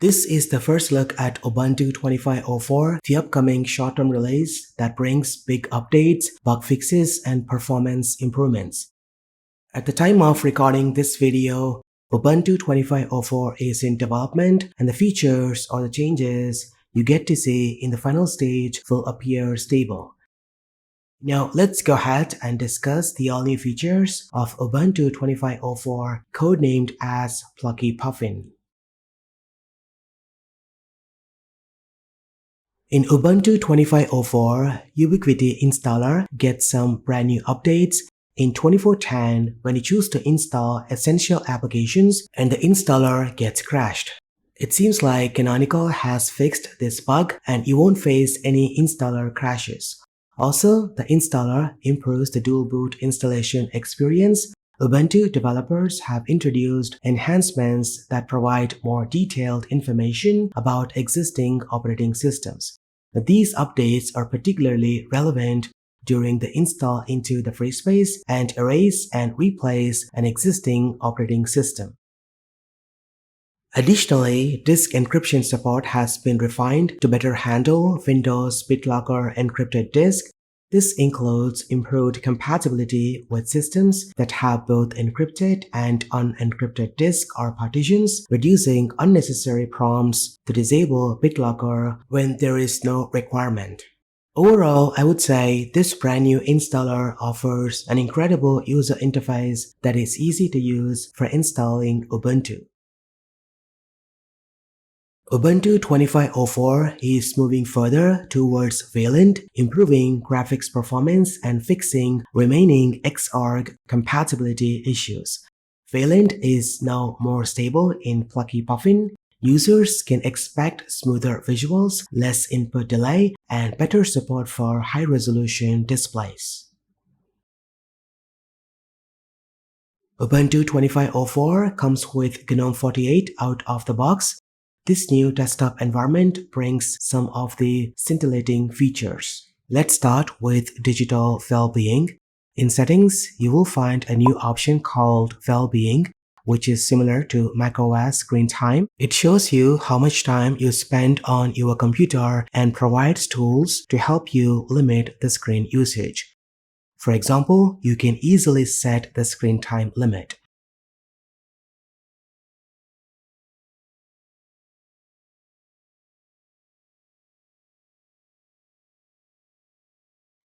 This is the first look at Ubuntu 25.04, the upcoming short-term release that brings big updates, bug fixes, and performance improvements. At the time of recording this video, Ubuntu 25.04 is in development, and the features or the changes you get to see in the final stage will appear stable. Now let's go ahead and discuss the all new features of Ubuntu 25.04, codenamed as Pavilion. In Ubuntu 25.04, Ubiquiti installer gets some brand new updates in 24.10 when you choose to install essential applications and the installer gets crashed. It seems like Canonical has fixed this bug and you won't face any installer crashes. Also, the installer improves the dual boot installation experience. Ubuntu developers have introduced enhancements that provide more detailed information about existing operating systems. These updates are particularly relevant during the install into the free space and erase and replace an existing operating system. Additionally, disk encryption support has been refined to better handle Windows BitLocker encrypted disk. This includes improved compatibility with systems that have both encrypted and unencrypted disk or partitions, reducing unnecessary prompts to disable BitLocker when there is no requirement. Overall, I would say this brand new installer offers an incredible user interface that is easy to use for installing Ubuntu. Ubuntu 25.04 is moving further towards Wayland, improving graphics performance and fixing remaining Xorg compatibility issues. Wayland is now more stable in Pavilion. Users can expect smoother visuals, less input delay, and better support for high-resolution displays. Ubuntu 25.04 comes with Gnome 48 out of the box. This new desktop environment brings some of the scintillating features. Let's start with digital well-being. In settings, you will find a new option called well-being, which is similar to macOS screen time. It shows you how much time you spend on your computer and provides tools to help you limit the screen usage. For example, you can easily set the screen time limit.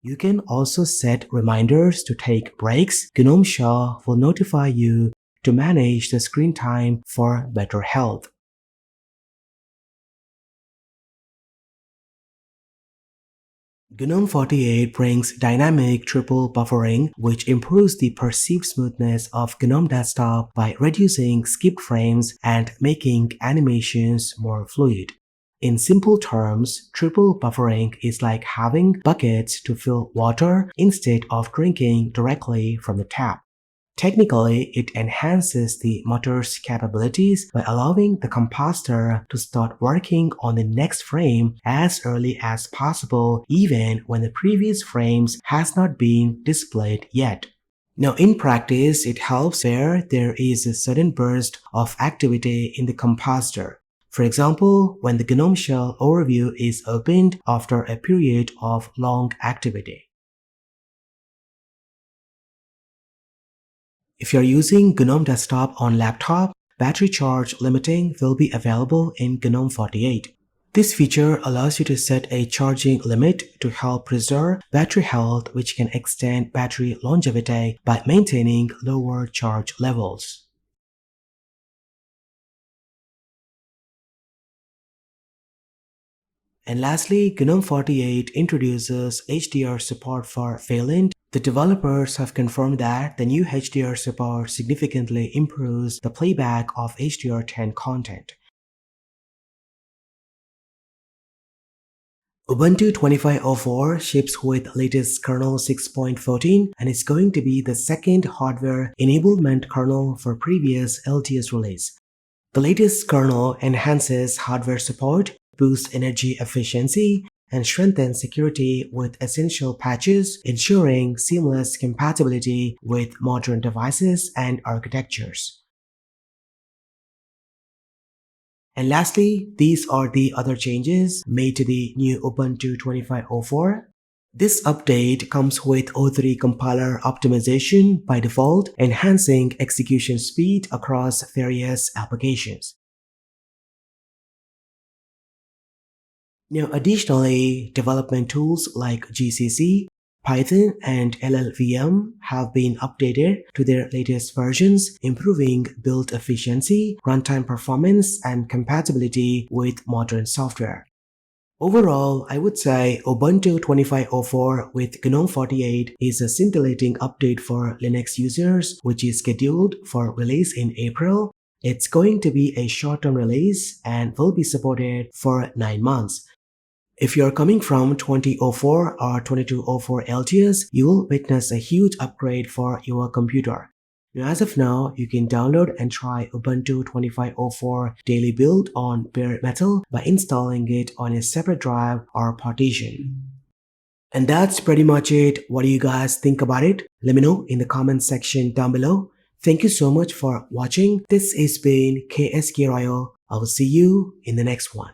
You can also set reminders to take breaks. Gnome Shell will notify you to manage the screen time for better health. Gnome 48 brings dynamic triple buffering, which improves the perceived smoothness of Gnome Desktop by reducing skipped frames and making animations more fluid. In simple terms, triple buffering is like having buckets to fill water instead of drinking directly from the tap. Technically, it enhances the motor's capabilities by allowing the composer to start working on the next frame as early as possible, even when the previous frames has not been displayed yet. Now, in practice, it helps where there is a sudden burst of activity in the composer. For example, when the Gnome Shell overview is opened after a period of long activity. If you're using Gnome Desktop on laptop, battery charge limiting will be available in Gnome 48. This feature allows you to set a charging limit to help preserve battery health, which can extend battery longevity by maintaining lower charge levels. And lastly, Gnome 48 introduces HDR support for Wayland. The developers have confirmed that the new HDR support significantly improves the playback of HDR10 content. Ubuntu 25.04 ships with latest kernel 6.14 and is going to be the second hardware enablement kernel for previous LTS release. The latest kernel enhances hardware support, boosts energy efficiency, and strengthens security with essential patches, ensuring seamless compatibility with modern devices and architectures. And lastly, these are the other changes made to the new Ubuntu 25.04. This update comes with O3 compiler optimization by default, enhancing execution speed across various applications. Now, additionally, development tools like GCC, Python, and LLVM have been updated to their latest versions, improving build efficiency, runtime performance, and compatibility with modern software. Overall, I would say Ubuntu 25.04 with Gnome 48 is a scintillating update for Linux users, which is scheduled for release in April. It's going to be a short-term release and will be supported for 9 months. If you're coming from 2004 or 2204 LTS, you will witness a huge upgrade for your computer. Now, as of now, you can download and try Ubuntu 25.04 daily build on bare metal by installing it on a separate drive or partition. And that's pretty much it. What do you guys think about it? Let me know in the comment section down below. Thank you so much for watching. This has been KSK Royal. I will see you in the next one.